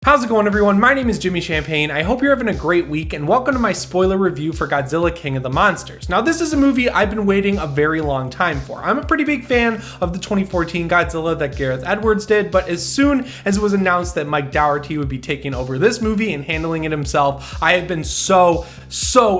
How's it going, everyone? My name is Jimmy Champane. I hope you're having a great week, and welcome to my spoiler review for Godzilla King of the Monsters. Now, this is a movie I've been waiting a very long time for. I'm a pretty big fan of the 2014 Godzilla that Gareth Edwards did, but as soon as it was announced that Mike Dougherty would be taking over this movie and handling it himself, I have been so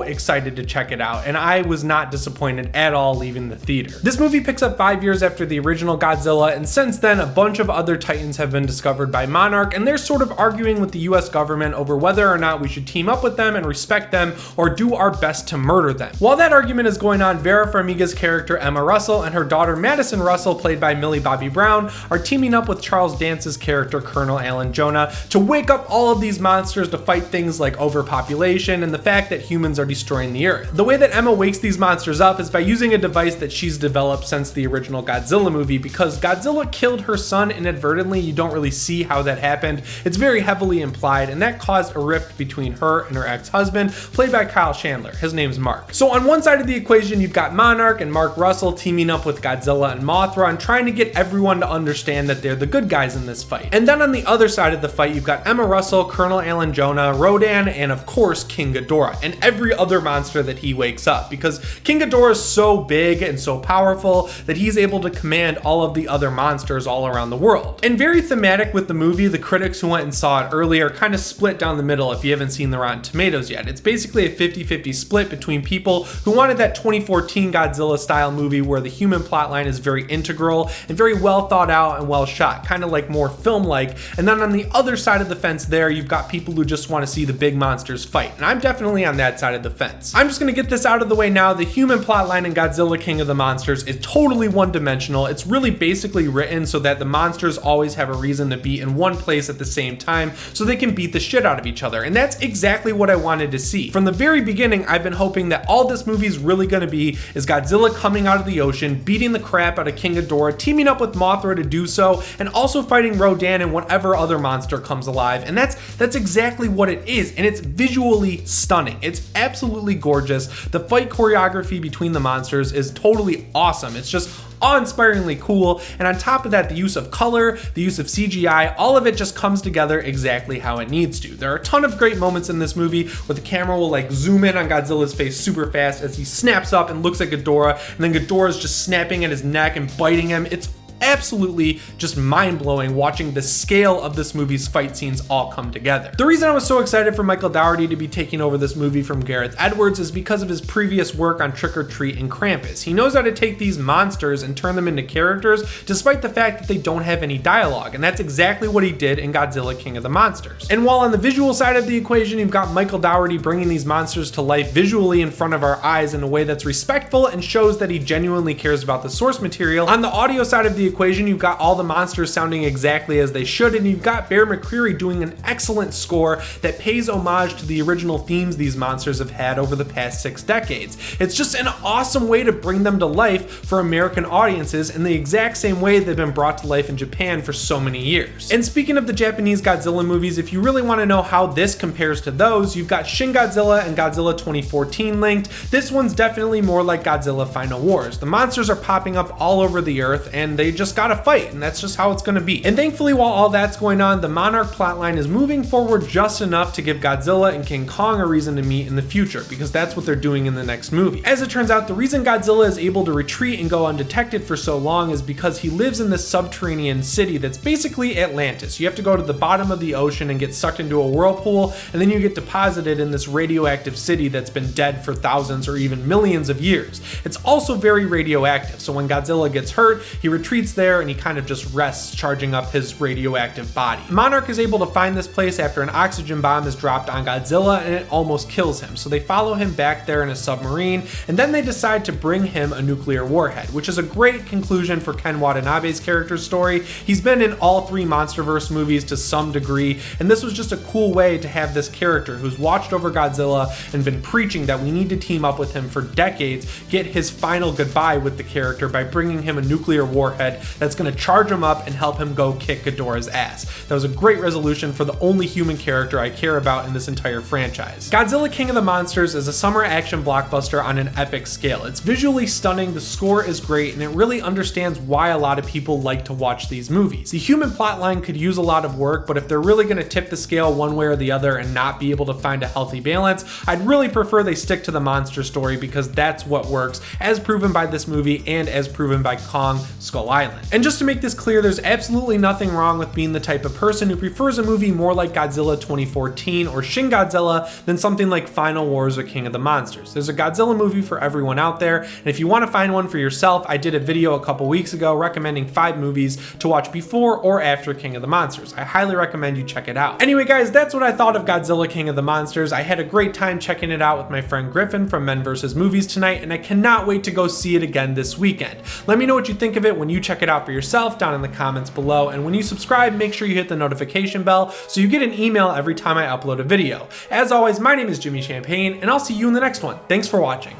excited to check it out, and I was not disappointed at all leaving the theater. This movie picks up 5 years after the original Godzilla, and since then, a bunch of other titans have been discovered by Monarch, and they're sort of arguing with the US government over whether or not we should team up with them and respect them or do our best to murder them. While that argument is going on, Vera Farmiga's character Emma Russell and her daughter Madison Russell, played by Millie Bobby Brown, are teaming up with Charles Dance's character Colonel Alan Jonah to wake up all of these monsters to fight things like overpopulation and the fact that humans are destroying the earth. The way that Emma wakes these monsters up is by using a device that she's developed since the original Godzilla movie. Because Godzilla killed her son inadvertently, you don't really see how that happened. It's very heavily implied, and that caused a rift between her and her ex-husband, played by Kyle Chandler. His name's Mark. So on one side of the equation, you've got Monarch and Mark Russell teaming up with Godzilla and Mothra and trying to get everyone to understand that they're the good guys in this fight. And then on the other side of the fight, you've got Emma Russell, Colonel Alan Jonah, Rodan, and of course King Ghidorah, and every other monster that he wakes up, because King Ghidorah is so big and so powerful that he's able to command all of the other monsters all around the world. And very thematic with the movie, the critics who went and saw it earlier kind of split down the middle if you haven't seen the Rotten Tomatoes yet. It's basically a 50-50 split between people who wanted that 2014 Godzilla style movie where the human plotline is very integral and very well thought out and well shot, kind of like more film-like. And then on the other side of the fence there, you've got people who just want to see the big monsters fight. And I'm definitely on that side of the fence. I'm just going to get this out of the way now. The human plotline in Godzilla King of the Monsters is totally one-dimensional. It's really basically written so that the monsters always have a reason to be in one place at the same time so they can beat the shit out of each other. And that's exactly what I wanted to see. From the very beginning, I've been hoping that all this movie's really going to be is Godzilla coming out of the ocean, beating the crap out of King Ghidorah, teaming up with Mothra to do so, and also fighting Rodan and whatever other monster comes alive. And that's exactly what it is, and it's visually stunning. It's absolutely gorgeous. The fight choreography between the monsters is totally awesome. It's just awe-inspiringly cool, and on top of that, the use of color, the use of CGI, all of it just comes together exactly how it needs to. There are a ton of great moments in this movie where the camera will like zoom in on Godzilla's face super fast as he snaps up and looks at Ghidorah, and then Ghidorah's just snapping at his neck and biting him. It's absolutely just mind-blowing watching the scale of this movie's fight scenes all come together. The reason I was so excited for Michael Dougherty to be taking over this movie from Gareth Edwards is because of his previous work on Trick or Treat and Krampus. He knows how to take these monsters and turn them into characters despite the fact that they don't have any dialogue, and that's exactly what he did in Godzilla King of the Monsters. And while on the visual side of the equation, you've got Michael Dougherty bringing these monsters to life visually in front of our eyes in a way that's respectful and shows that he genuinely cares about the source material. On the audio side of the equation, you've got all the monsters sounding exactly as they should, and you've got Bear McCreary doing an excellent score that pays homage to the original themes these monsters have had over the past 6 decades. It's just an awesome way to bring them to life for American audiences in the exact same way they've been brought to life in Japan for so many years. And speaking of the Japanese Godzilla movies, if you really want to know how this compares to those, you've got Shin Godzilla and Godzilla 2014 linked. This one's definitely more like Godzilla Final Wars. The monsters are popping up all over the earth, and they just gotta fight, and that's just how it's gonna be. And thankfully, while all that's going on, the Monarch plotline is moving forward just enough to give Godzilla and King Kong a reason to meet in the future, because that's what they're doing in the next movie. As it turns out, the reason Godzilla is able to retreat and go undetected for so long is because he lives in this subterranean city that's basically Atlantis. You have to go to the bottom of the ocean and get sucked into a whirlpool, and then you get deposited in this radioactive city that's been dead for thousands or even millions of years. It's also very radioactive, so when Godzilla gets hurt, he retreats there and he kind of just rests, charging up his radioactive body. Monarch is able to find this place after an oxygen bomb is dropped on Godzilla and it almost kills him. So they follow him back there in a submarine, and then they decide to bring him a nuclear warhead, which is a great conclusion for Ken Watanabe's character's story. He's been in all 3 MonsterVerse movies to some degree, and this was just a cool way to have this character who's watched over Godzilla and been preaching that we need to team up with him for decades, get his final goodbye with the character by bringing him a nuclear warhead that's going to charge him up and help him go kick Ghidorah's ass. That was a great resolution for the only human character I care about in this entire franchise. Godzilla King of the Monsters is a summer action blockbuster on an epic scale. It's visually stunning, the score is great, and it really understands why a lot of people like to watch these movies. The human plotline could use a lot of work, but if they're really going to tip the scale one way or the other and not be able to find a healthy balance, I'd really prefer they stick to the monster story because that's what works, as proven by this movie and as proven by Kong Skull Island. And just to make this clear, there's absolutely nothing wrong with being the type of person who prefers a movie more like Godzilla 2014 or Shin Godzilla than something like Final Wars or King of the Monsters. There's a Godzilla movie for everyone out there, and if you want to find one for yourself, I did a video a couple weeks ago recommending 5 movies to watch before or after King of the Monsters. I highly recommend you check it out. Anyway guys, that's what I thought of Godzilla King of the Monsters. I had a great time checking it out with my friend Griffin from Men vs. Movies tonight, and I cannot wait to go see it again this weekend. Let me know what you think of it when you check it out for yourself down in the comments below, and when you subscribe, make sure you hit the notification bell so you get an email every time I upload a video. As always, my name is Jimmy Champane, and I'll see you in the next one. Thanks for watching.